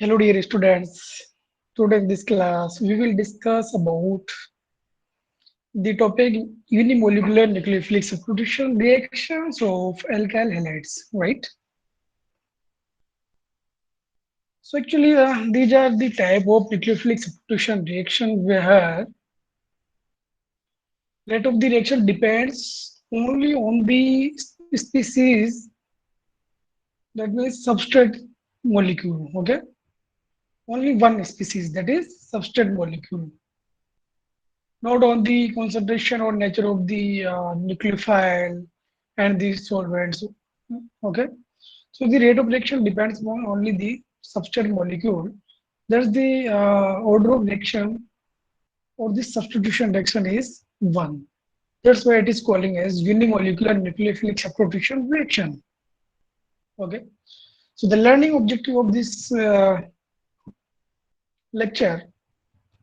Hello dear students. Today in this class we will discuss about the topic unimolecular nucleophilic substitution reactions of alkyl halides, right? So actually these are the type of nucleophilic substitution reaction where rate of the reaction depends only on the species, that means substrate molecule, okay? Only one species, that is substrate molecule, not on the concentration or nature of the nucleophile and the solvents. Okay, so the rate of reaction depends on only the substrate molecule. Thus, the order of reaction or the substitution reaction is one. That's why it is calling as unimolecular nucleophilic substitution reaction. Okay, so the learning objective of this lecture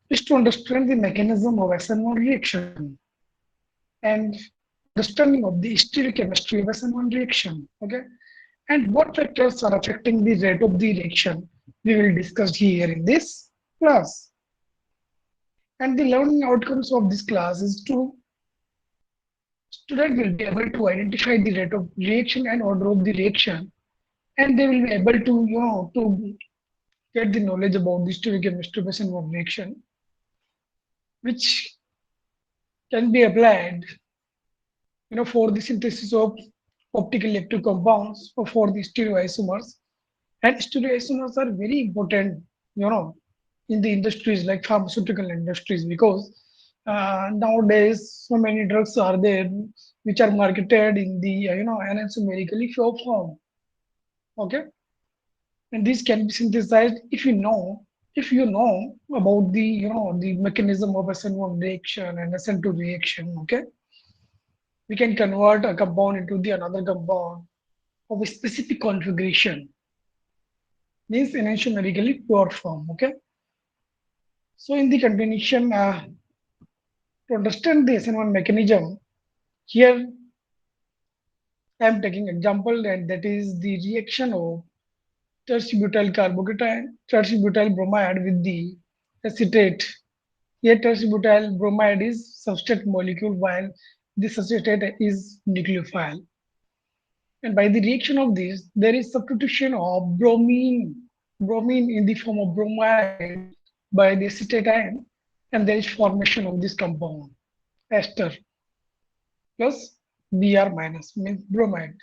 is to understand the mechanism of SN1 reaction and understanding of the stereochemistry of SN1 reaction. Okay, and what factors are affecting the rate of the reaction we will discuss here in this class. And the learning outcomes of this class is to student will be able to identify the rate of reaction and order of the reaction, and they will be able to to get the knowledge about the stereochemistry of SN1 reaction, which can be applied for the synthesis of optically active compounds or for the stereoisomers. And stereoisomers are very important, you know, in the industries like pharmaceutical industries because nowadays so many drugs are there which are marketed in the anatomically pure form. Okay, and these can be synthesized if you know about the the mechanism of SN1 reaction and SN2 reaction. Okay, we can convert a compound into the another compound of a specific configuration, means in a numerically pure form. Okay, so in the continuation, to understand the SN1 mechanism, here I am taking example, and that is the reaction of tertiary carbocation, tertiary bromide with the acetate. Here tertiary bromide is substrate molecule while this acetate is nucleophile. And by the reaction of this, there is substitution of bromine in the form of bromide by the acetate ion, and there is formation of this compound, ester plus Br minus, means bromide.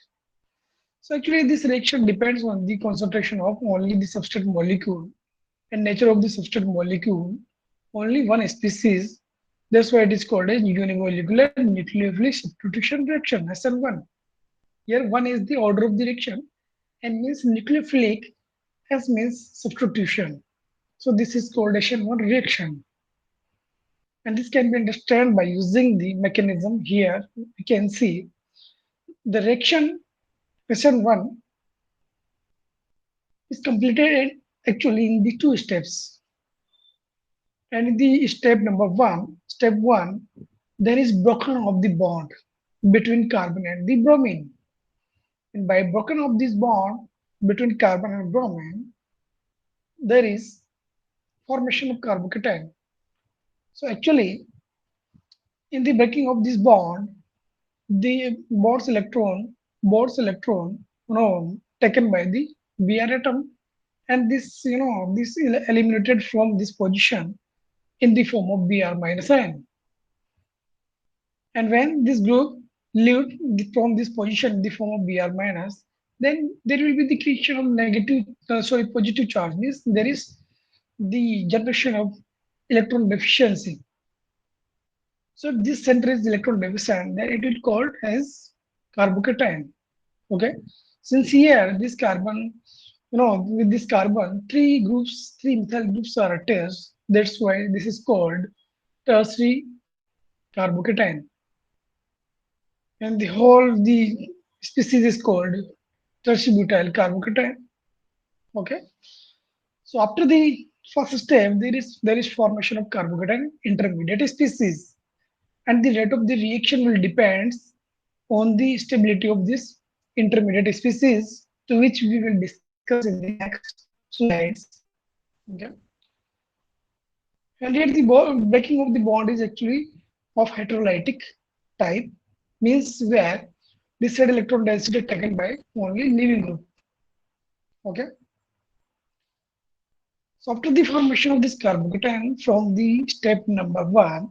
So actually this reaction depends on the concentration of only the substrate molecule and nature of the substrate molecule, only one species. That's why it is called as unimolecular nucleophilic substitution reaction, SN1. Here one is the order of the reaction and means nucleophilic as means substitution. So this is called SN1 reaction. And this can be understood by using the mechanism here. We can see the reaction SN1 is completed actually in the two steps. And in the step one, there is broken of the bond between carbon and the bromine. And by broken of this bond between carbon and bromine, there is formation of carbocation. So actually, in the breaking of this bond, the Bohr's electron, taken by the Br atom, and this eliminated from this position in the form of Br minus ion. And when this group leaves from this position in the form of Br minus, then there will be the creation of positive charge. Means there is the generation of electron deficiency. So this center is electron deficient, then it will called as carbocation. Okay. Since here this carbon, with this carbon, three methyl groups are attached. That's why this is called tertiary carbocation. And the species is called tertiary carbocation. Okay. So after the first step, there is formation of carbocation intermediate species, and the rate of the reaction will depend on the stability of this intermediate species, to which we will discuss in the next slides. Okay. And yet the breaking of the bond is actually of heterolytic type, means where this side electron density taken by only leaving group. Okay. So after the formation of this carbocation from the step number 1,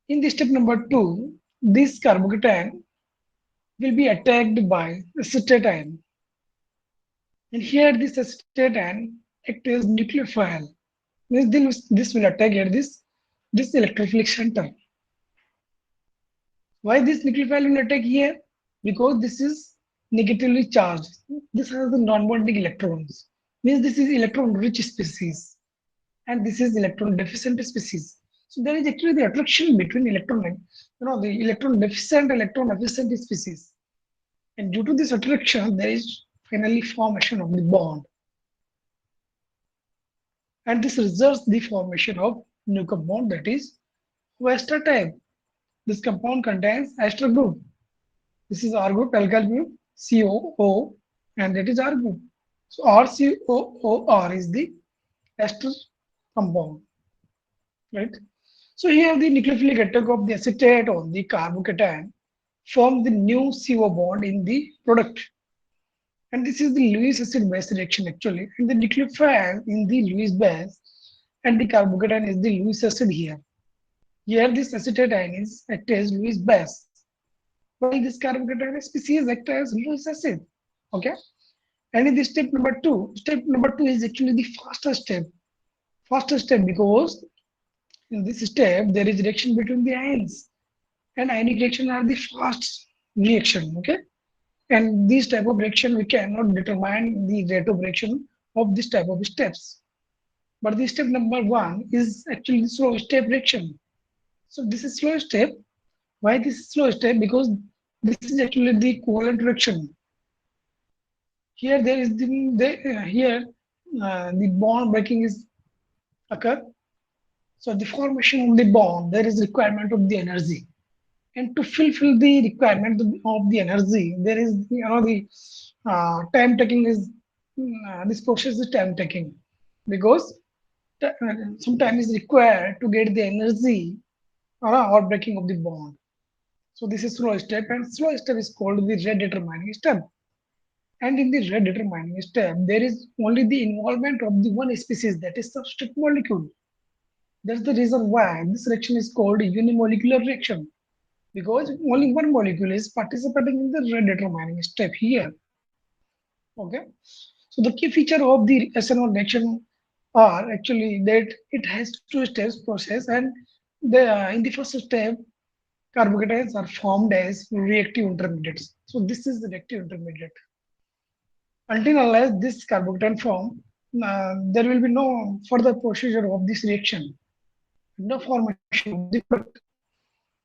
in the step number 2, this carbocation will be attacked by acetate. And here this acetate acts as nucleophile. Means this will attack at this electrophilic center. Why this nucleophile will attack here? Because this is negatively charged. This has the non-bonding electrons. Means this is electron-rich species, and this is electron-deficient species. So there is actually the attraction between the electron-deficient, electron-efficient species. And due to this attraction, there is finally formation of the bond. And this results the formation of new compound, that is Wester type. This compound contains ester group. This is R group, alkyl group, COO, and that is R group. So RCOOR is the ester compound, right? So here the nucleophilic attack of the acetate on the carbocation form the new CO bond in the product. And this is the Lewis acid base reaction actually. And the nucleophile in the Lewis base and the carbocation is the Lewis acid here. Here this acetate is act as Lewis base, while this carbocation species act as Lewis acid. Okay. And in this step number two is actually the fastest step. Fastest step because in this step there is reaction between the ions, and ionic reaction are the fast reaction. Okay. And this type of reaction we cannot determine the rate of reaction of this type of steps. But the step number 1 is actually the slow step reaction. So this is slow step. Why this is slow step? Because this is actually the covalent reaction. Here there is the bond breaking is occur. So the formation of the bond, there is requirement of the energy. And to fulfill the requirement of the energy, there is the time taking is this process is time taking, because some time is required to get the energy or breaking of the bond. So this is slow step, and slow step is called the rate determining step. And in the rate determining step, there is only the involvement of the one species, that is substrate molecule. That's the reason why this reaction is called unimolecular reaction, because only one molecule is participating in the rate determining step here. Okay. So the key feature of the SN1 reaction are actually that it has two steps process, and in the first step, carbocations are formed as reactive intermediates. So this is the reactive intermediate. Until unless this carbocation form, there will be no further procedure of this reaction, no formation of the product.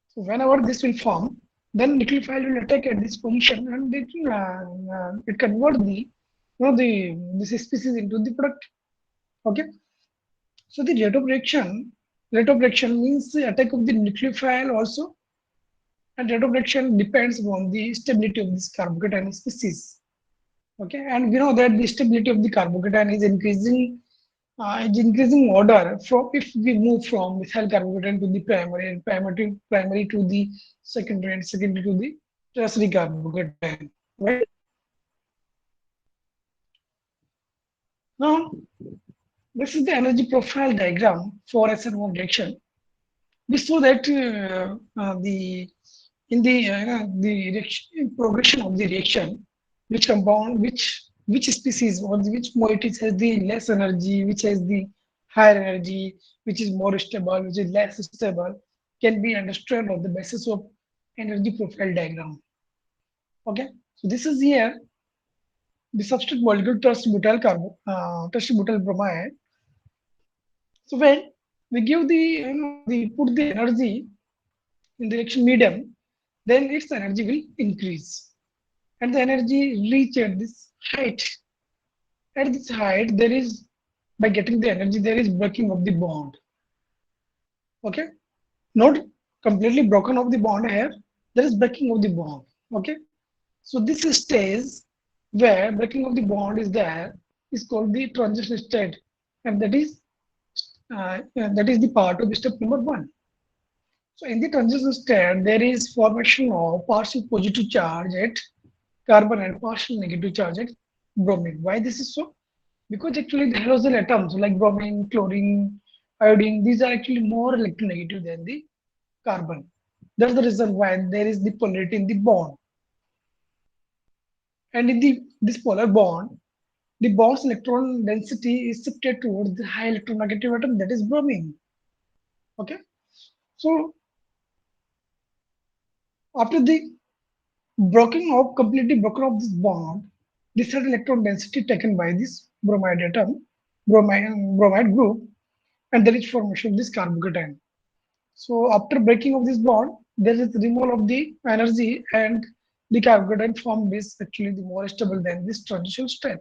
So whenever this will form, then nucleophile will attack at this position, and it convert the this species into the product. Okay. So the rate of reaction means the attack of the nucleophile also, and rate of reaction depends on the stability of this carbocation species. Okay, and we know that the stability of the carbocation is increasing order from if we move from methyl carbocation to the primary, and primary to the secondary, and secondary to the tertiary carbocation. Right. Now, this is the energy profile diagram for SN1 reaction. We saw that the reaction, progression of the reaction, which compound, which species or which moieties has the less energy, which has the higher energy, which is more stable, which is less stable, can be understood on the basis of energy profile diagram. Okay, so this is here the substrate molecule test butyl bromide. So when we give the put the energy in the reaction medium, then its energy will increase, and the energy reach at this height. At this height, there is, by getting the energy, there is breaking of the bond. Okay, not completely broken of the bond here. There is breaking of the bond. Okay, so this stage where breaking of the bond is there is called the transition state. and that is the part of step number one. So in the transition state, there is formation of partial positive charge at carbon and partial negative charge at bromine. Why this is so? Because actually the halogen atoms like bromine, chlorine, iodine, these are actually more electronegative than the carbon. That's the reason why there is the polarity in the bond. And in this polar bond, the bond's electron density is shifted towards the high electronegative atom, that is bromine. Okay. So after the completely broken off this bond, this had electron density taken by this bromide atom, bromide group, and there is formation of this carbocation. So after breaking of this bond, there is removal of the energy, and the carbocation form is actually the more stable than this transition state.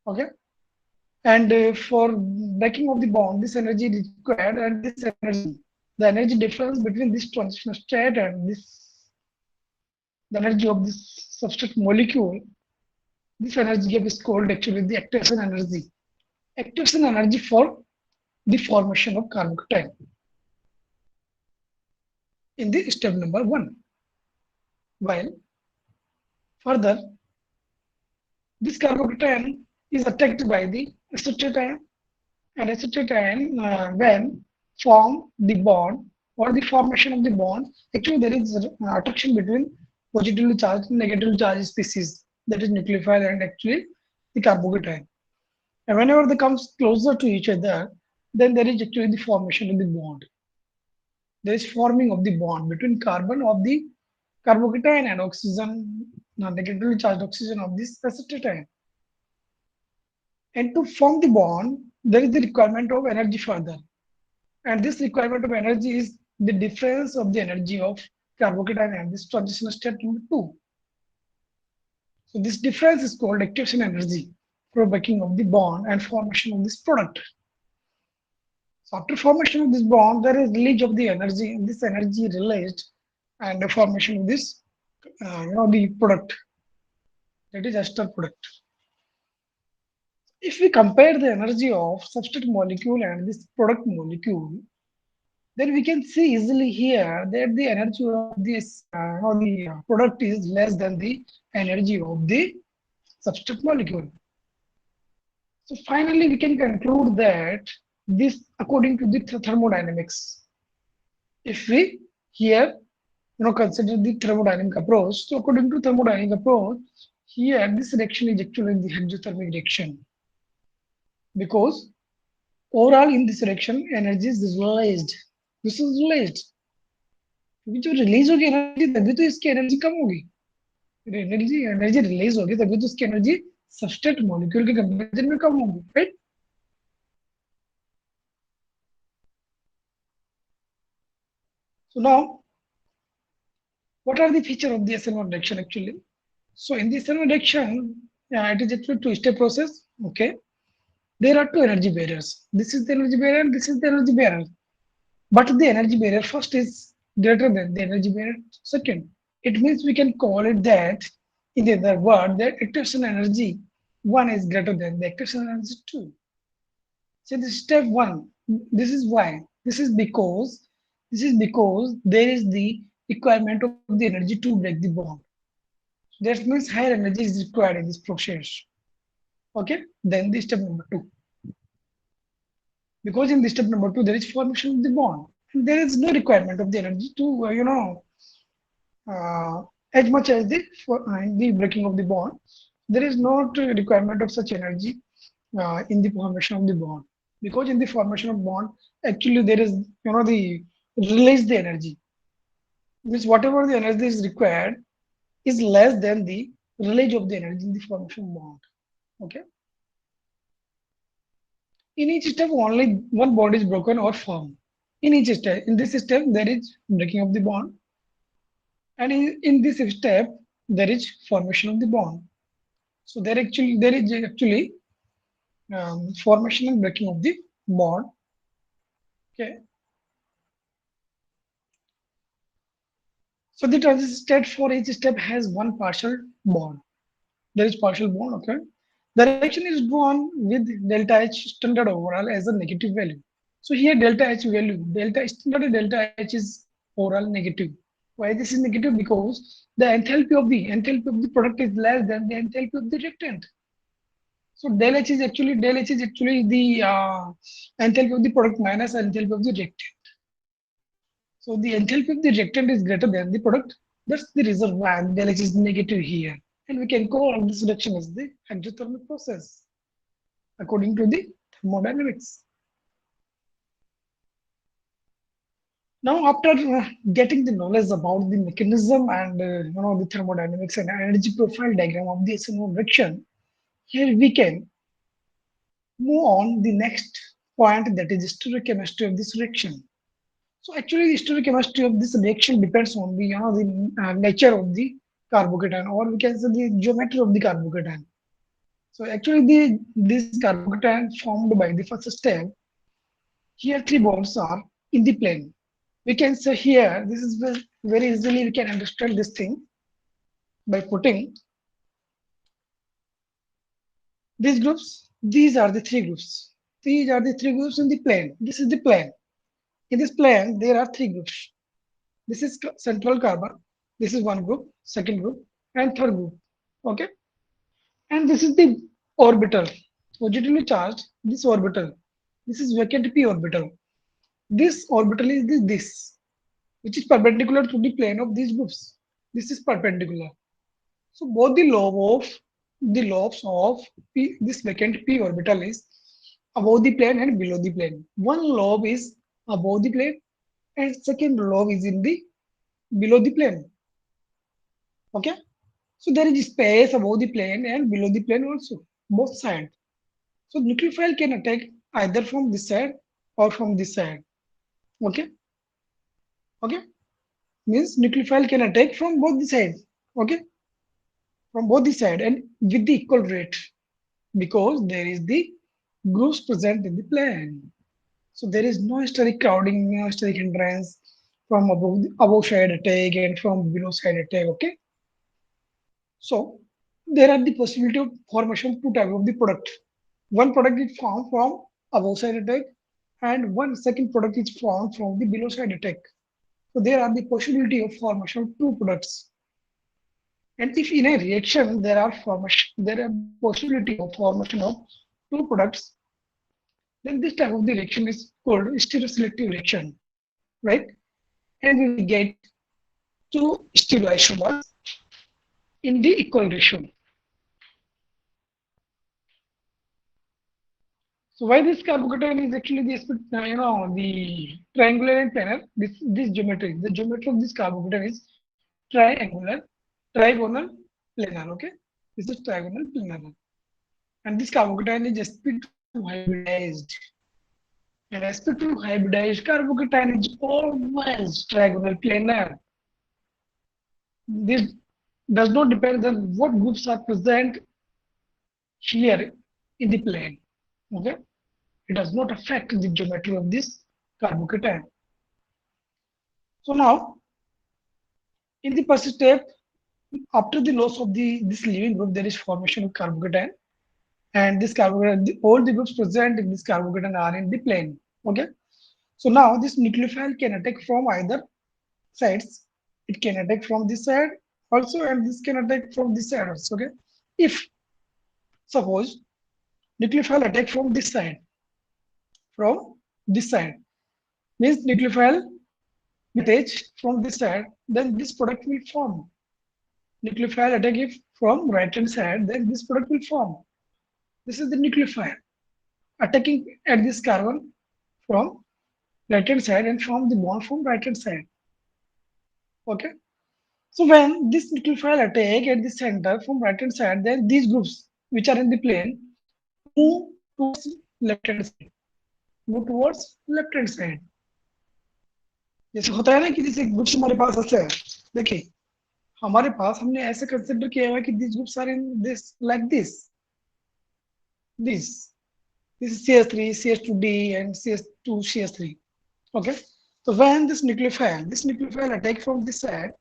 Okay. And for breaking of the bond, this energy is required, and this energy, the energy difference between this transition state and the energy of this substrate molecule, this energy gap is called actually the activation energy. Activation energy for the formation of carbocation in the step number one. While further, this carbocation is attacked by the acetate ion, and acetate ion when form the bond or the formation of the bond, actually there is attraction between positively charged and negatively charged species, that is nucleophile and actually the carbocation. And whenever they come closer to each other, then there is actually the formation of the bond. There is forming of the bond between carbon of the carbocation and oxygen, negatively charged oxygen of this acetate ion. And to form the bond, there is the requirement of energy further. And this requirement of energy is the difference of the energy of carbocation and this transition state number two. So this difference is called activation energy for breaking of the bond and formation of this product. So after formation of this bond, there is release of the energy, and this energy released and the formation of this, the product, that is ester product. If we compare the energy of substrate molecule and this product molecule, then we can see easily here that the energy of this product is less than the energy of the substrate molecule. So finally, we can conclude that this, according to the thermodynamics, if we here consider the thermodynamic approach, so according to thermodynamic approach, here this reaction is actually the hydrothermic reaction, because overall in this reaction energy is released. This is released, क्योंकि जो release होगी energy तभी तो इसकी energy कम होगी. Energy energy release होगी तभी तो इसकी एनर्जी सबस्ट्रेट मॉलिक्यूल के कंपैरिजन में कम होगी, right. So now, what are the features of the SN1 reaction actually? So in the SN1 reaction, it is actually two-step process. Okay, there are two energy barriers. This is the energy barrier, and this is the energy barrier. But the energy barrier first is greater than the energy barrier second. It means we can call it that, in the other word, that activation energy one is greater than the activation energy two. So this is step one. This is why. This is because there is the requirement of the energy to break the bond. That means higher energy is required in this process. Okay. Then the step number two. Because in the step number two there is formation of the bond. There is no requirement of the energy to as much as the breaking of the bond. There is not a requirement of such energy in the formation of the bond, because in the formation of bond actually there is the release the energy, means whatever the energy is required is less than the release of the energy in the formation of bond. Okay. In each step only one bond is broken or formed. In each step, in this step there is breaking of the bond, and in this step there is formation of the bond. So there is actually formation and breaking of the bond. Okay. So the transition state for each step has one partial bond. There is partial bond. Okay. The reaction is drawn with delta H standard overall as a negative value. So here delta H value, delta standard delta H is overall negative. Why this is negative? Because the enthalpy of the product is less than the enthalpy of the reactant. So del H is actually the enthalpy of the product minus enthalpy of the reactant. So the enthalpy of the reactant is greater than the product. That's the reason why del H is negative here. And we can call this reaction as the hydrothermal process according to the thermodynamics. Now, after getting the knowledge about the mechanism and the thermodynamics and energy profile diagram of the SNO reaction, here we can move on the next point, that is stoichiochemistry of this reaction. So actually, the stoichiochemistry of this reaction depends on the nature of the carbocation, or we can say the geometry of the carbocation. So actually, this carbocation formed by the first step, here three bonds are in the plane. We can say here, this is very easily we can understand this thing by putting these groups. These are the three groups. These are the three groups in the plane. This is the plane. In this plane, there are three groups. This is central carbon. This is one group, second group, and third group. Okay. And this is the orbital, positively charged. This orbital. This is vacant p orbital. This orbital is this, which is perpendicular to the plane of these groups. This is perpendicular. So both the lobes of this vacant p orbital is above the plane and below the plane. One lobe is above the plane and second lobe is in the below the plane. Okay. So there is space above the plane and below the plane also, both sides. So nucleophile can attack either from this side or from this side. Okay. Okay. Means nucleophile can attack from both the sides. Okay. From both the side and with the equal rate, because there is the groups present in the plane. So there is no steric crowding, no steric hindrance from above side attack and from below side attack. Okay. So there are the possibility of formation two type of the product. One product is formed from above side attack and one second product is formed from the below side attack. So there are the possibility of formation of two products. And if in a reaction there are possibility of formation of two products, then this type of the reaction is called stereoselective reaction, right? And we will get two stereoisomers in the equal ratio. So why this carbocation is actually the triangular and planar? This geometry, the geometry of this carbocation is triangular, trigonal, planar. Okay, this is trigonal, planar, and this carbocation is sp2 hybridized. And sp2 hybridized carbocation is always trigonal planar. This does not depend on what groups are present here in the plane. Okay, it does not affect the geometry of this carbocation. So now, in the first step, after the loss of this leaving group, there is formation of carbocation, and this carbocation, all the groups present in this carbocation are in the plane. Okay, so now this nucleophile can attack from either sides. It can attack from this side also, and this can attack from this side also. Okay, if suppose nucleophile attack from this side means nucleophile with H from this side, then this product will form. Nucleophile attack if from right hand side, then this product will form. This is the nucleophile attacking at this carbon from right hand side and form the bond from right hand side. Okay. So when this nucleophile attack at the center from right hand side, then these groups which are in the plane move towards left hand side. Move towards left hand side. जैसे होता है ना कि जैसे groups हमारे पास ऐसे है, देखिए हमारे पास हमने ऐसे कंसिडर किया हुआ है कि this groups are in this like this this is CS3, CS2D, and CS2, CS3. Okay, so when this nucleophile attack from this side,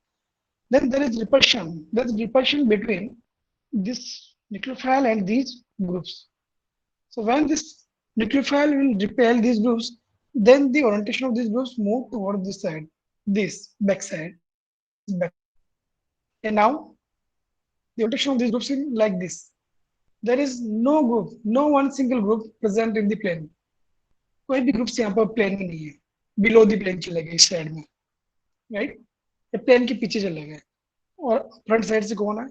then there is repulsion. There is repulsion between this nucleophile and these groups. So when this nucleophile will repel these groups, then the orientation of these groups move toward this side, this backside, this back. And now the orientation of these groups is like this. There is no group, no one single group present in the plane. कोई भी groups यहाँ पर plane में नहीं है, below the plane चले गए इस साइड में, राइट? ये प्लेन के पीछे चले गए और फ्रंट साइड से कौन है?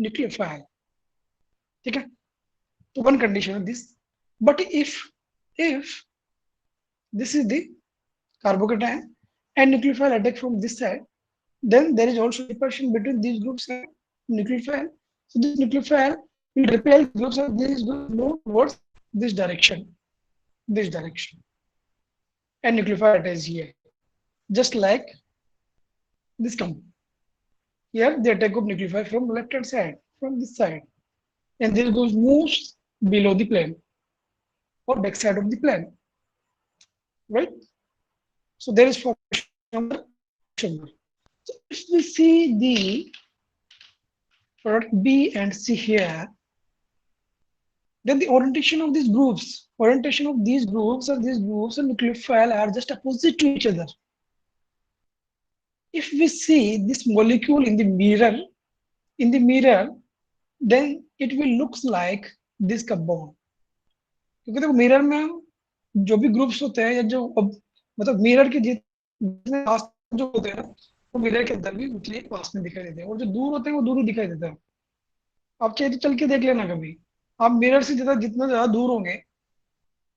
न्यूक्लियोफाइल, ठीक है? तो वन कंडीशन है this, but if this is the carbocation and nucleophile attack from this side, then there is also repulsion between these groups and nucleophile. So this nucleophile will repel groups of these groups move towards this direction, and nucleophile attack is here, just like this compound. Here the attack of nucleophile from left hand side, from this side, and this goes moves below the plane or back side of the plane, right? So there is formation. So if we see the product B and C here, then the orientation of these groups or these groups and nucleophile are just opposite to each other. If we see this molecule in the mirror, then it will looks like this compound. क्योंकि देखो mirror में जो भी groups होते हैं या जो मतलब मिरर के जितने पास जो होते हैं ना, वो मिरर के अंदर भी उतने पास में दिखाई देते हैं, और जो दूर होते हैं वो दूर ही दिखाई देते हैं। आप चाहे तो चल के देख लेना कभी, आप मिरर से जितना ज्यादा दूर होंगे,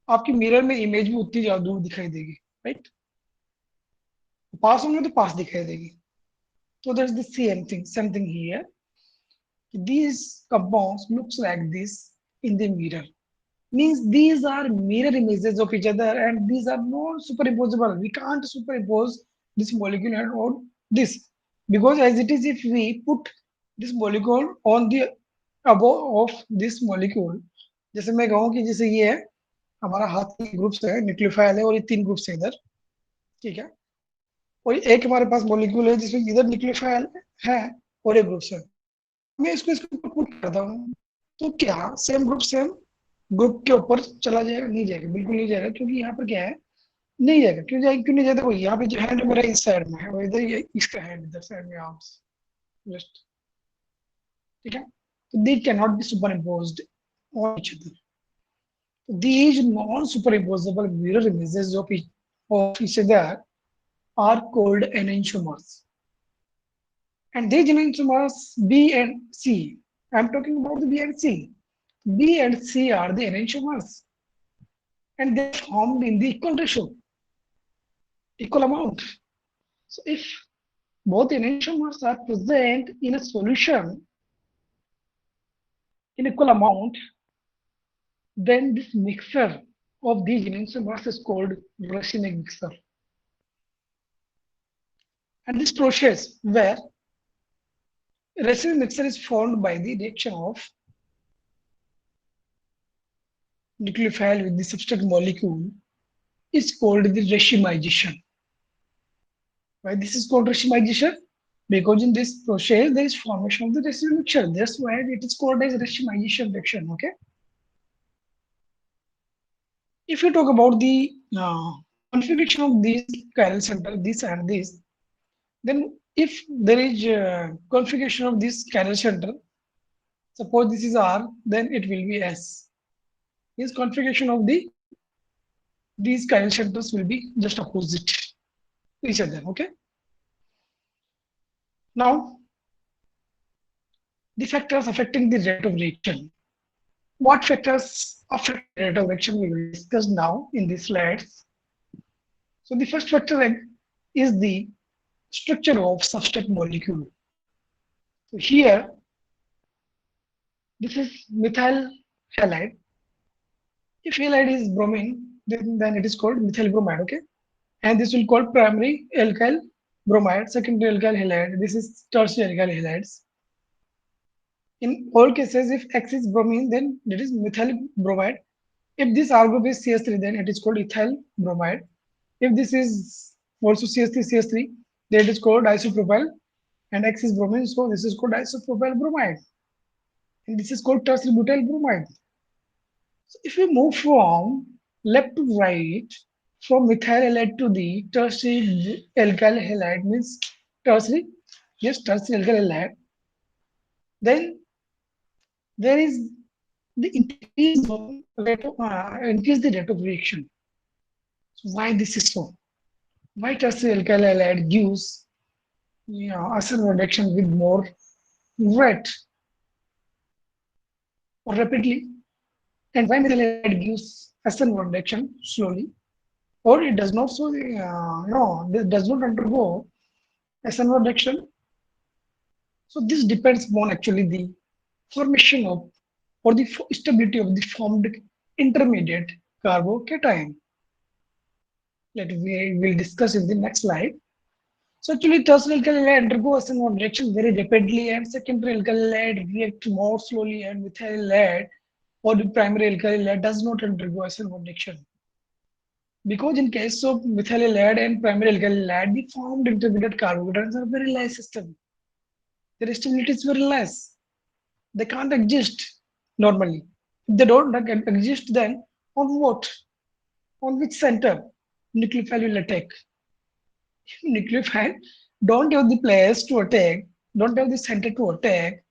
आपकी मिरर में इमेज भी उतनी ज्यादा दूर दिखाई देगी, राइट? पास होंगे तो पास दिखाई देगी। So there's the same thing here. These compounds looks like this in the mirror. Means these are mirror images of each other, and these are not superimposable. We can't superimpose this molecule on this, because as it is, if we put this molecule on the above of this molecule, जैसे मैं कहूँ कि जैसे ये है हमारा हाथ के ग्रुप्स है, न्यूक्लियोफाइल है और ये 3 ग्रुप्स है इधर, ठीक है? और एक हमारे पास मॉलिक्यूल है जिसमें इधर न्यूक्लियोफाइल है और एक ग्रुप है। मैं इसको पुट करता हूँ, तो क्या सेम ग्रुप के ऊपर चला जाएगा? नहीं जाएगा, बिल्कुल नहीं जाएगा, क्योंकि यहाँ पर क्या है, नहीं जाएगा। क्यों नहीं जाता? वो यहाँ पे जो हैंड मेरा इस साइड में है और इधर ये इसका हैंड इधर साइड में, आर्म्स जस्ट, ठीक है? तो they can not be super imposed on each other. These non-superimposable mirror images of each other are called enantiomers. And these enantiomers B and C, I'm talking about the B and C. B and C are the enantiomers, and they are formed in the equal ratio, equal amount. So if both enantiomers are present in a solution in equal amount, then this mixture of these enantiomers is called racemic mixture. And this process where racemic mixture is formed by the reaction of nucleophile with the substrate molecule is called the racemization. Why this is called racemization? Because in this process there is formation of the racemic mixture. That's why it is called as racemization reaction. Okay. If you talk about the configuration of these chiral center, this and this, then if there is configuration of this chiral center, suppose this is R, then it will be S. This configuration of these chiral centers will be just opposite to each other. Okay. Now, the factors affecting the rate of reaction. What factors affect the rate of reaction we will discuss now in these slides. So the first factor is the structure of substrate molecule. So here, this is methyl halide. If halide is bromine, then it is called methyl bromide. Okay, and this will call primary alkyl bromide, secondary alkyl halide. This is tertiary alkyl halides. In all cases, if X is bromine, then it is methyl bromide. If this R group is CS3, then it is called ethyl bromide. If this is also CS3, then it is called isopropyl, and X is bromine, so this is called isopropyl bromide. and this is called tertiary butyl bromide. So if we move from left to right, from methyl halide to the tertiary alkyl halide means tertiary, yes, tertiary alkyl halide, then there is the increase the rate of reaction. So why this is so? Why tertiary alkyl halide gives acid reduction with more rate or rapidly, and why methyl halide gives acid reduction slowly, or it does not so no, it does not undergo acid reduction. So this depends on actually the formation of or the stability of the formed intermediate carbocation. That we will discuss in the next slide. So actually tertiary alkyl halide undergo acid reaction very rapidly, and secondary alkyl halide react more slowly, and methyl halide or the primary alkyl halide does not undergo acid reaction. Because in case of methyl halide and primary alkyl halide, the formed intermediate carbohydrates are very less stable. Their stability is very less. They can't exist normally. If they don't exist, then on what? On which center? Nucleophile will attack. Nucleophile don't have the place to attack, don't have the center to attack,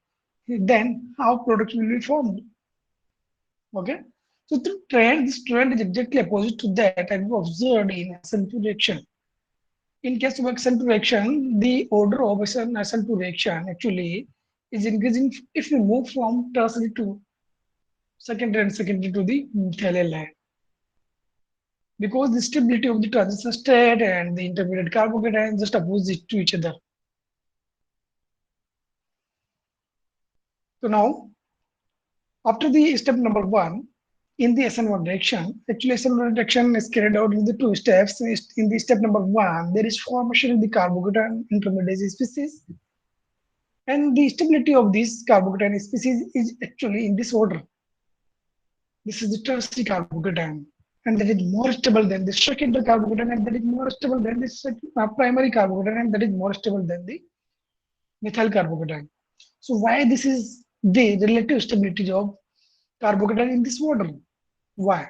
then how products will be formed? Okay? So this trend is exactly opposite to that and we observed in SN2 reaction. In case of SN2 reaction, the order of SN2 reaction actually is increasing if we move from tertiary to secondary to the methyl halide. Because the stability of the transition state and the intermediate carbocation just opposite to each other. So now, after the step number 1, in the SN1 reaction, actually SN1 reaction is carried out in the 2 steps. In the step number 1, there is formation of the carbocation intermediate species, and the stability of this carbocation species is actually in this order. This is the tertiary carbocation, and that is more stable than the secondary carbocation, and that is more stable than the primary carbocation, and that is more stable than the methyl carbocation. So why this is the relative stability of carbocation in this order? Why?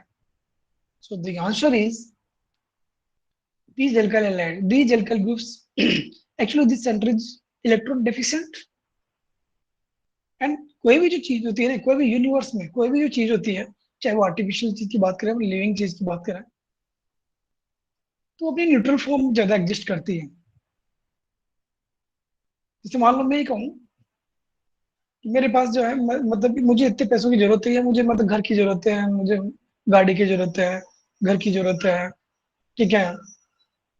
So the answer is these alkyl halide, these alkyl groups actually this center is electron deficient, and कोई भी जो चीज होती है ना, कोई भी universe में कोई भी जो चीज होती है, चाहे वो आर्टिफिशियल चीज की बात करें, लिविंग चीज की बात करें, तो अपनी न्यूट्रल फॉर्म ज्यादा एग्जिस्ट करती है. जैसे मान लो मैं ही कहूँ कि मेरे पास जो है मतलब कि मुझे इतने पैसों की जरूरत है, या मुझे मतलब घर की जरूरत है, मुझे गाड़ी की जरूरत है, घर की जरूरत है, ठीक है,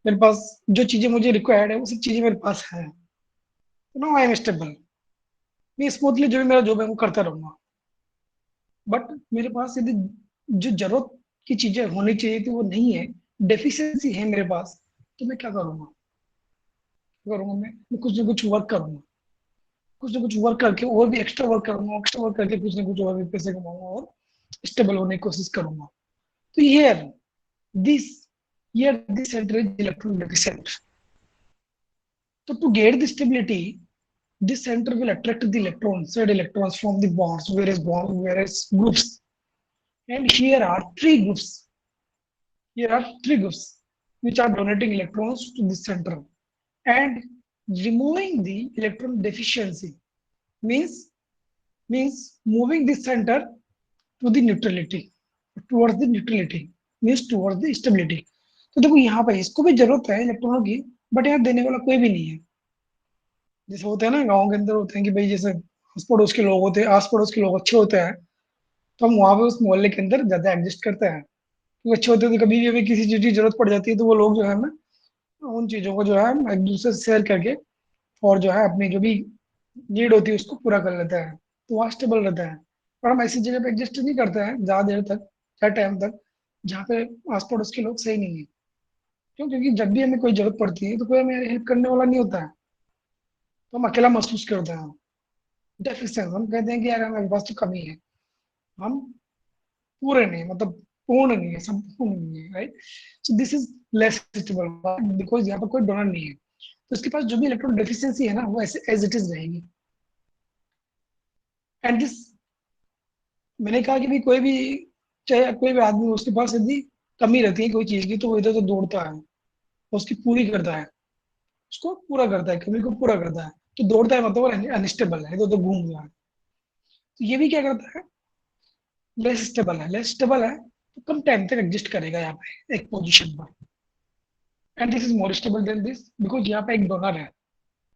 मेरे पास जो चीजें मुझे रिक्वायर्ड है वो सब चीजें मेरे पास है, तो नो आई एम स्टेबल, मैं स्मूथली जो भी मेरा जॉब है वो करता रहूंगा. बट मेरे पास यदि जो जरूरत की चीजें होनी चाहिए थी वो नहीं है, डेफिशिएंसी है मेरे पास, तो मैं क्या करूंगा? करूंगा मैं कुछ ना कुछ वर्क करूंगा, कुछ ना कुछ वर्क करके और भी एक्स्ट्रा वर्क करूंगा, एक्स्ट्रा वर्क करके कुछ ना कुछ और भी पैसे कमाऊंगा और स्टेबल होने की कोशिश करूंगा. तो this this center is electron deficient. So to get the stability, this center will attract the electrons, said electrons from the various groups. And here are three groups. Here are three groups which are donating electrons to this center. And removing the electron deficiency means moving this center to the neutrality, towards the neutrality, means towards the stability. तो देखो यहाँ पे इसको भी जरूरत है इलेक्ट्रॉनों की, बट यहाँ देने वाला कोई भी नहीं है. जैसे होता है ना गाँव के अंदर होते हैं कि भाई जैसे आस पड़ोस के लोग होते हैं, आस पड़ोस के लोग अच्छे होते हैं, तो हम वहां पे उस मोहल्ले के अंदर ज्यादा एडजस्ट करते हैं. तो अच्छे होते हैं तो कभी भी हमें किसी चीज की जरूरत पड़ जाती है तो वो लोग जो है ना उन चीजों को जो है एक दूसरे से शेयर करके और जो है अपनी जो भी नीड होती है उसको पूरा कर लेता है, तो वहाँ स्टेबल रहता है. और हम ऐसी जगह पे एडजस्ट नहीं करते हैं ज्यादा देर तक, ज्यादा टाइम तक, जहाँ पे आस पड़ोस के लोग सही नहीं है. क्यों? क्योंकि जब भी हमें कोई जरूरत पड़ती है तो कोई हमें हेल्प करने वाला नहीं होता है, तो हम अकेला महसूस करते हैं. डेफिशिएंसी, हम कहते हैं कि यार हमारे पास तो कमी है, हम पूरे नहीं, मतलब पूर्ण नहीं है, संपूर्ण नहीं है, right. So this is less stable because यहाँ पर कोई डोनर नहीं है, तो उसके पास जो भी इलेक्ट्रॉन डेफिशिएंसी है ना वो ऐसे एज इट इज रहेगी. एंड दिस मैंने कहा कि भी कोई भी, चाहे कोई भी आदमी उसके पास यदि कमी रहती है कोई चीज की तो वो इधर तो दौड़ता है, उसकी पूरी करता है, उसको पूरा करता है, कमी को पूरा करता है। तो दौड़ता है मतलब वो अनस्टेबल है, इधर तो घूम रहा है। तो ये भी क्या करता है, लेस स्टेबल है, लेस स्टेबल है तो कम टाइम तक एग्जिस्ट करेगा यहाँ पे एक पोजीशन पर। And this is more stable then this, because यहाँ पे एक डोनर है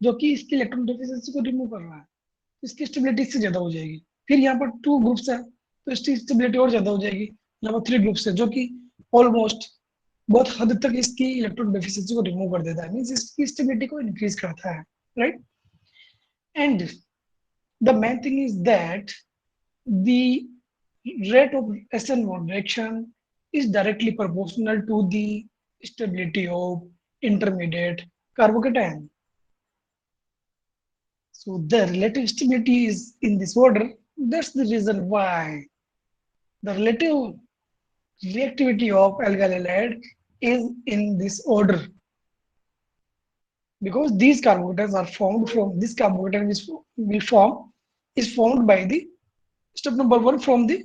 जो कि इसकी इलेक्ट्रॉन डेफिशिएंसी को रिमूव कर रहा है, इसकी स्टेबिलिटी इससे ज्यादा हो जाएगी। फिर यहाँ पर टू ग्रुप्स है तो इसकी स्टेबिलिटी और ज्यादा हो जाएगी। यहाँ पर थ्री ग्रुप्स है जो कि ऑलमोस्ट बहुत हद तक इसकी इलेक्ट्रॉन डेफिशिएंसी को रिमूव कर देता है, मीन्स इसकी स्टेबिलिटी को इंक्रीज करता है, right. And the main thing is that the rate of SN1 reaction is directly proportional to the stability of intermediate carbocation. So the relative stability is in this order. That's the reason why the relative reactivity of alkyl halide is in this order, because these carbocations are formed from this carbocation is will form is formed by the step number one from the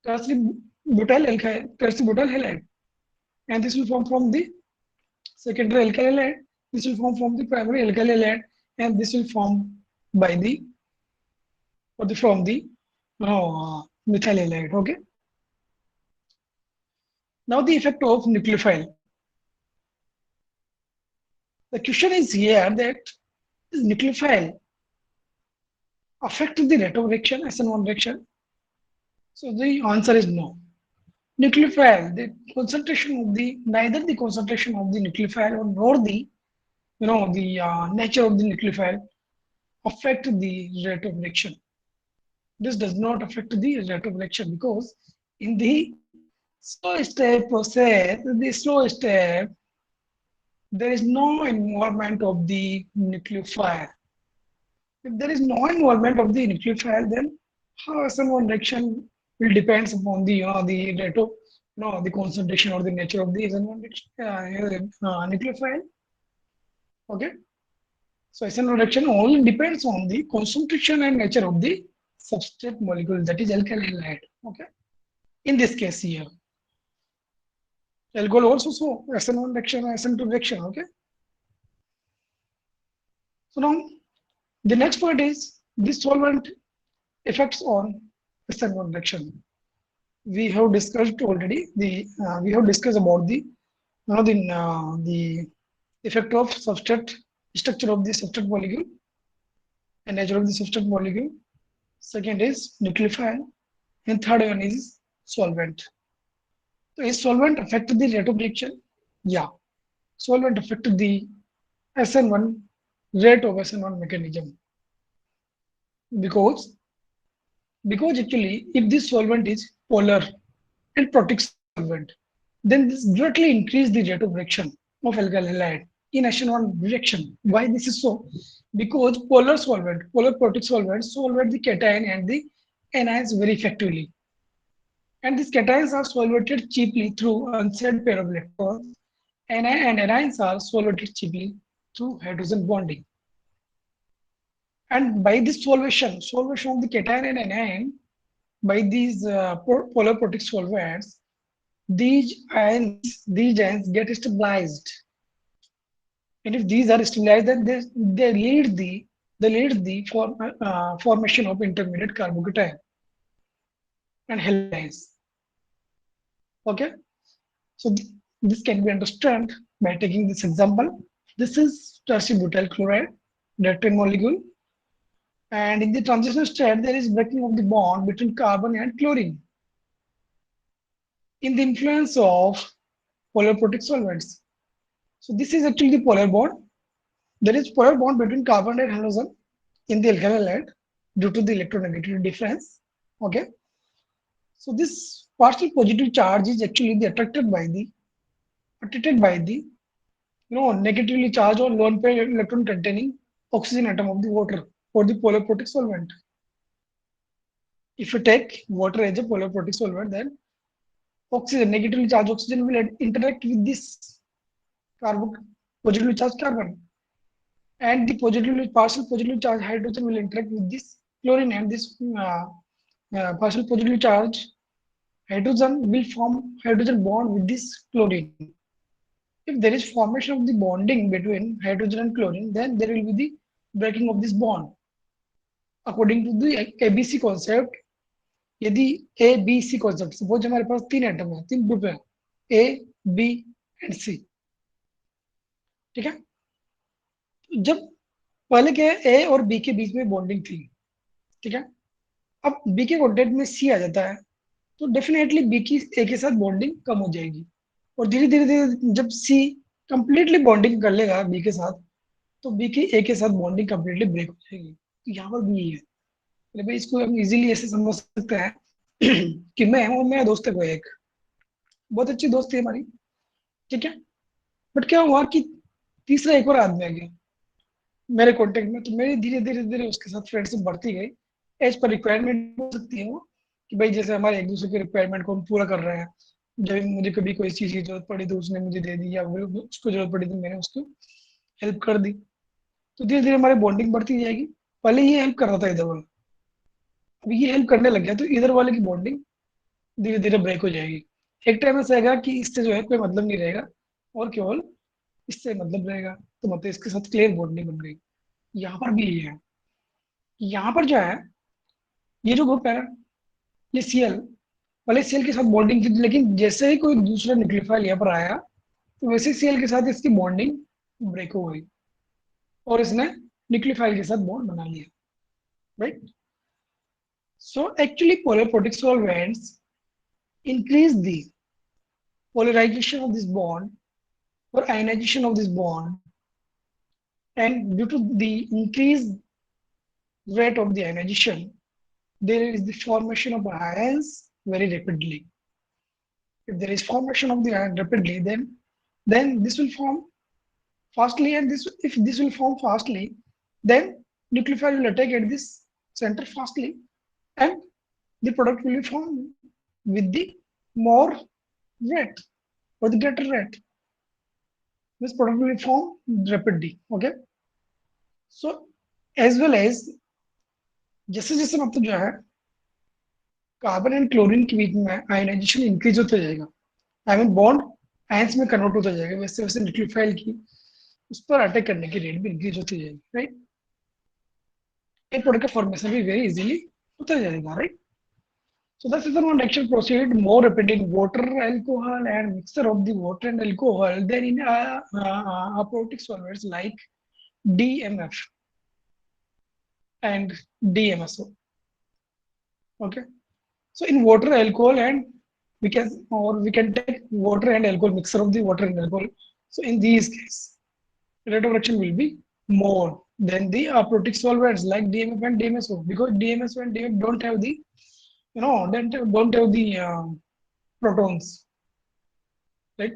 tertiary butyl halide, and this will form from the secondary alkyl halide. This will form from the primary alkyl halide, and this will form by the or the from the methyl halide. Okay. Now the effect of nucleophile. The question is here that is nucleophile affect the rate of reaction, SN1 reaction? So the answer is no. Nucleophile, the concentration of the neither the concentration of the nucleophile or nor the the nature of the nucleophile affect the rate of reaction. This does not affect the rate of reaction because in the slow step process, the slow step, there is no involvement of the nucleophile. If there is no involvement of the nucleophile, then how SN1 reaction will depends upon the the rate of the concentration or the nature of the SN1 nucleophile. Okay. So SN1 reaction only depends on the concentration and nature of the substrate molecule, that is alkyl halide. Okay. In this case here, alcohol also so SN1 reaction, SN2 reaction. Okay. So now the next point is this solvent effects on SN1 reaction. We have discussed already the we have discussed about the the effect of substrate structure of the substrate molecule and nature of the substrate molecule. Second is nucleophile, and third one is solvent. So is solvent affect the rate of reaction? Yeah, solvent affect the SN1 rate of SN1 mechanism, because actually if this solvent is polar and protic solvent, then this directly increase the rate of reaction of alkyl halide in SN1 reaction. Why this is so? Because polar solvent, polar protic solvent solvate the cation and the anions very effectively. And these cations are solvated cheaply through unsaid pair of electrons, and anions are solvated cheaply through hydrogen bonding. And by this solvation of the cation and anion by these polar protic solvents, these ions get stabilized. And if these are stabilized, then they lead the formation of intermediate carbocation and halides. Okay, so this can be understood by taking this example. This is tertiary butyl chloride, that molecule, and in the transition state, there is breaking of the bond between carbon and chlorine. In the influence of polar protic solvents. So this is actually the polar bond. There is polar bond between carbon and halogen in the alkyl halide due to the electronegativity difference. Okay. So this partial positive charge is actually attracted by the negatively charged or lone pair electron containing oxygen atom of the water or the polar protic solvent. If you take water as a polar protic solvent, then oxygen, negatively charged oxygen will interact with this carbon, positively charged carbon, and the partial positively charged hydrogen will interact with this chlorine and this partial positively charged hydrogen will form hydrogen bond with this chlorine. If there is formation of the bonding between hydrogen and chlorine, then there will be the breaking of this bond. According to the ABC concept, यदि A B C concept suppose हमारे पास तीन atom है, तीन group है, A B and सी, ठीक है। जब पहले क्या है, ए और बी के बीच में बॉन्डिंग थी, ठीक है। अब बी के कॉन्टेक्ट में सी आ जाता है, तो डेफिनेटली बी की ए के साथ बॉन्डिंग कम हो जाएगी, और धीरे धीरे धीरे जब सी कंप्लीटली बॉन्डिंग कर लेगा बी के साथ, तो बी की ए के साथ बॉन्डिंग कंप्लीटली ब्रेक हो जाएगी। तो यहाँ पर भी यही है। अरे भाई, इसको हम इजीली ऐसे समझ सकते हैं कि मैं हूँ, मेरा दोस्त है कोई एक, बहुत अच्छी दोस्ती है हमारी, ठीक है। बट क्या हुआ कि तीसरा एक और आदमी आ गया मेरे कांटेक्ट में, तो मेरी धीरे धीरे धीरे उसके साथ फ्रेंडशिप बढ़ती गई। एज पर रिक्वायरमेंट हो सकती है वो, कि भाई जैसे हमारे एक दूसरे के रिक्वायरमेंट को हम पूरा कर रहे हैं। जब मुझे कभी कोई चीज़ की जरूरत पड़ी तो उसने मुझे दे दी, या उसको जरूरत पड़ी तो मैंने उसको हेल्प कर दी। तो धीरे धीरे हमारी बॉन्डिंग बढ़ती जाएगी। पहले ये हेल्प कर रहा था इधर वाला, अब ये हेल्प करने लग गया, तो इधर वाले की बॉन्डिंग धीरे धीरे ब्रेक हो जाएगी। एक टाइम ऐसा आएगा कि इससे जो है कोई मतलब नहीं रहेगा, और केवल इससे मतलब रहेगा, तो मतलब इसके साथ क्लियर बॉन्डिंग बन गई। यहाँ पर भी ये है, यहाँ पर जो है, ये जो ग्रुप है ना, ये सीएल, पहले सीएल के साथ बॉन्डिंग थी, लेकिन जैसे ही कोई दूसरा न्यूक्लियोफाइल यहाँ पर आया, तो वैसे सीएल के साथ इसकी बॉन्डिंग ब्रेक हो गई, और इसने न्यूक्लियोफाइल के साथ बॉन्ड बना लिया, right. So actually polar protic solvents increase the polarization of this bond or ionization of this bond, and due to the increased rate of the ionization, there is the formation of ions very rapidly. If there is formation of the ion rapidly, then this will form fastly, and this, if this will form fastly, then nucleophile will attack at this center fastly, and the product will be formed with the more rate or the greater rate. This product will be formed rapidly. Okay. So as well as जैसे जैसे मतलब जो है carbon and chlorine के बीच में ionization increase होता जाएगा, I mean bond ions में कन्वर्ट होता जाएगा, वैसे वैसे न्यूक्लियोफाइल की उस पर अटैक करने की रेट भी इंक्रीज होती जाएगी, राइट। ये प्रोडक्ट का फॉर्मेशन भी वेरी इजीली होता जाएगा, right. So the system reaction proceed more rapidly in water, alcohol, and mixture of the water and alcohol than in aprotic solvents like DMF and DMSO. Okay. So in water, alcohol, and we can take water and alcohol, mixture of the water and alcohol. So in these cases, rate of reaction will be more than the aprotic solvents like DMF and DMSO, because DMSO and DMF don't have the, don't have the protons, right?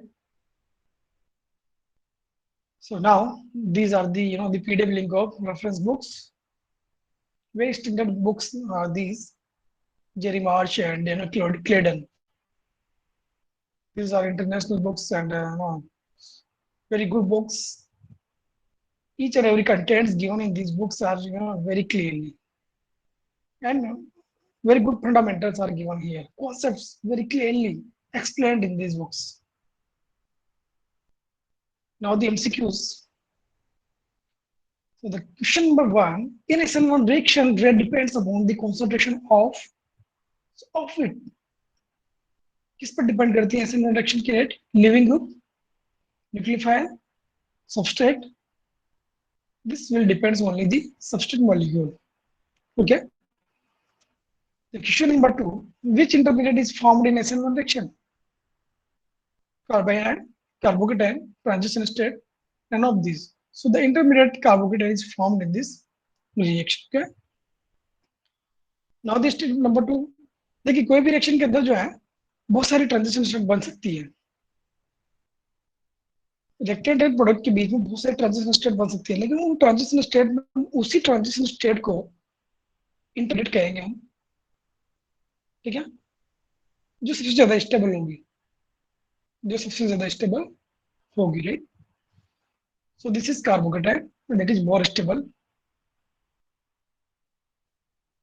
So now these are the, the PDF link of reference books. Very standard books are these, Jerry Marsh and Claude Claydon. These are international books, and very good books. Each and every contents given in these books are, very clearly, and very good fundamentals are given here. Concepts very clearly explained in these books. Now the MCQs. So the question number 1, in SN1 reaction, rate depends upon the concentration of it. किस पर depend करती है SN1 reaction की rate? Leaving group, nucleophile, substrate. This will depends only the substrate molecule. Okay. The question number 2, which intermediate is formed in SN1 reaction? Carbanion, carbocation, transition state, none of these. So the intermediate carbocation is formed in this reaction. Okay. Now this step number 2, देखिए कोई भी reaction के अंदर जो है बहुत सारी transition state बन सकती है। रिएक्टेंट एंड प्रोडक्ट के बीच में बहुत सारी ट्रांजिशन स्टेट बन सकती है, लेकिन उन ट्रांजिशन स्टेट में उसी ट्रांजिशन स्टेट को इंटरमीडिएट कहेंगे हम, ठीक है, जो सबसे ज्यादा स्टेबल होगी, right. So this is carbocation, that is more stable.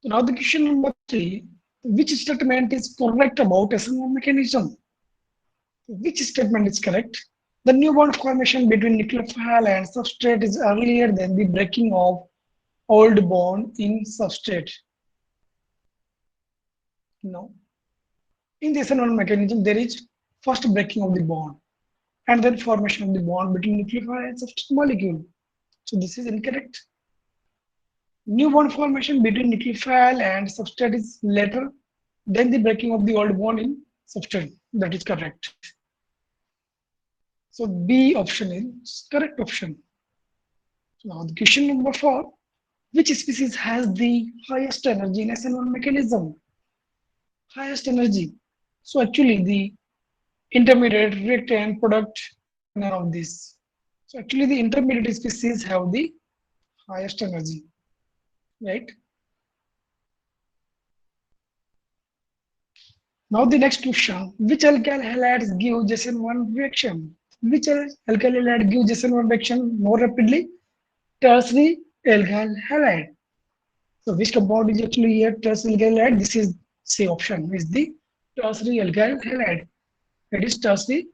So now the question number 3, Which statement is correct about SN1 mechanism? Which statement is correct? The new bond formation between nucleophile and substrate is earlier than the breaking of old bond in substrate. No. In the SN1 mechanism, there is first breaking of the bond and then formation of the bond between nucleophile and substrate molecule. So this is incorrect. New bond formation between nucleophile and substrate is later than the breaking of the old bond in substrate. That is correct. So B option is correct option. Now the question number 4. Which species has the highest energy in SN1 mechanism? Highest energy. So actually the intermediate, reactant, product, none of this. So actually the intermediate species have the highest energy, right? Now the next question, which alkyl halides give JSON1 reaction? Which alkyl halide give JSON1 reaction more rapidly? Tertiary alkyl halide. So which compound is actually here tertiary alkyl halide? This is C option is the tertiary alkyl halide. It is tertiary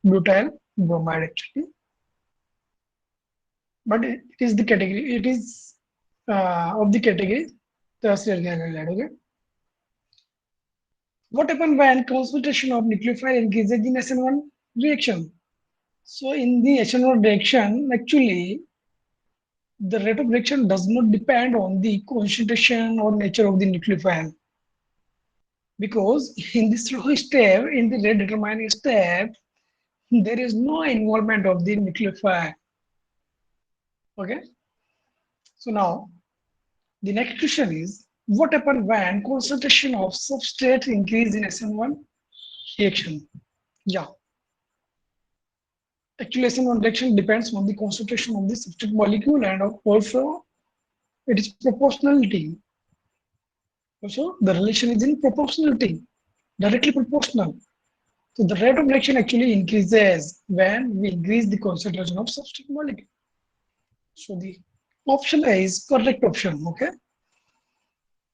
butyl bromide actually. But it is the category, it is of the category tertiary alkyl halide. Okay. What happens when concentration of nucleophile increases in SN1 reaction? So in the SN1 reaction, actually, the rate of reaction does not depend on the concentration or nature of the nucleophile. Because in the slow step, in the rate determining step, there is no involvement of the nucleophile. Okay. So now, the next question is, what happens when concentration of substrate increase in SN1 reaction? Yeah. Actually, SN1 reaction depends on the concentration of the substrate molecule and also it is proportionality. Also, the relation is in proportionality, directly proportional. So the rate of reaction actually increases when we increase the concentration of substrate molecule. So the option A is correct option. Okay.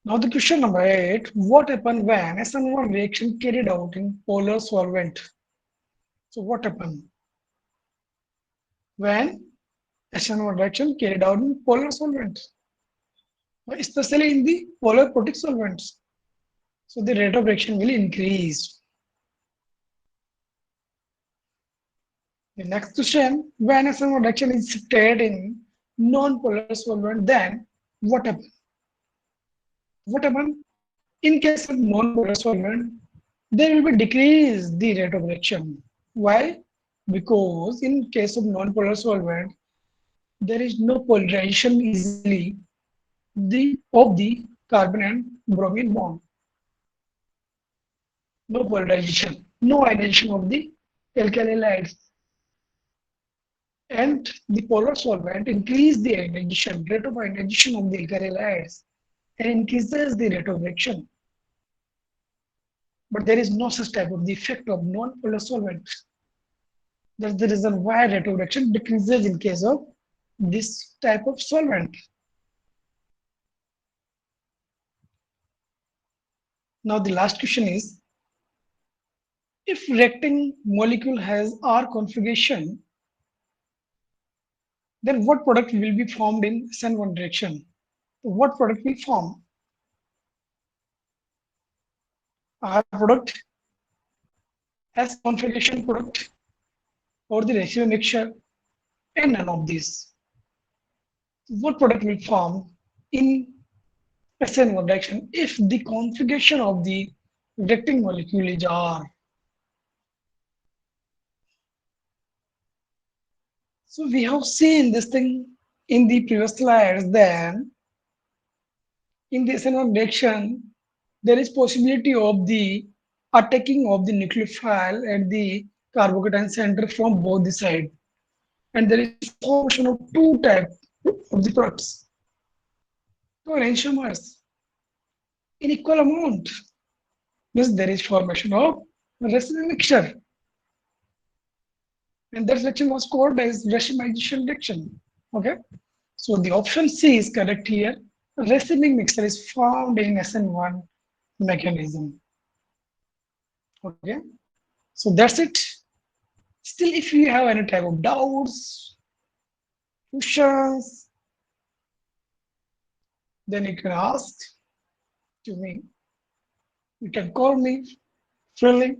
Now the question number 8: what happens when SN1 reaction carried out in polar solvent? So what happens when SN1 reaction carried out in polar solvent, especially in the polar protic solvents? So the rate of reaction will increase. The next question, when SN1 reaction is spread in non-polar solvent, then what happens? What happens? In case of non-polar solvent, there will be decrease the rate of reaction. Why? Because in case of non-polar solvent, there is no polarization easily of the carbon and bromine bond. No polarization, no ionization of the alkyl halides. And the polar solvent increase the ionization, rate of ionization of the alkyl halides and increases the rate of reaction. But there is no such type of the effect of non-polar solvent. That's the reason why rate of reaction decreases in case of this type of solvent. Now the last question is, if reacting molecule has R configuration, then what product will be formed in SN1 reaction? What product will form? R product, S configuration product, or the ratio mixture, and none of these. What product will form in SN1 reaction if the configuration of the reacting molecule is R? So we have seen this thing in the previous slides. Then in the SN1 reaction, there is possibility of the attacking of the nucleophile at the carbocation center from both the sides. And there is formation of two types of the products, two enantiomers in equal amount. Means there is formation of racemic mixture. And that reaction was called as racemization reaction. Okay. So the option C is correct here. Racemic mixture is found in SN1 mechanism. Okay, so that's it. Still, if you have any type of doubts, questions, then you can ask to me. You can call me freely.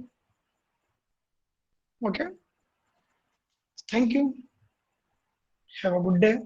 Okay, thank you. Have a good day.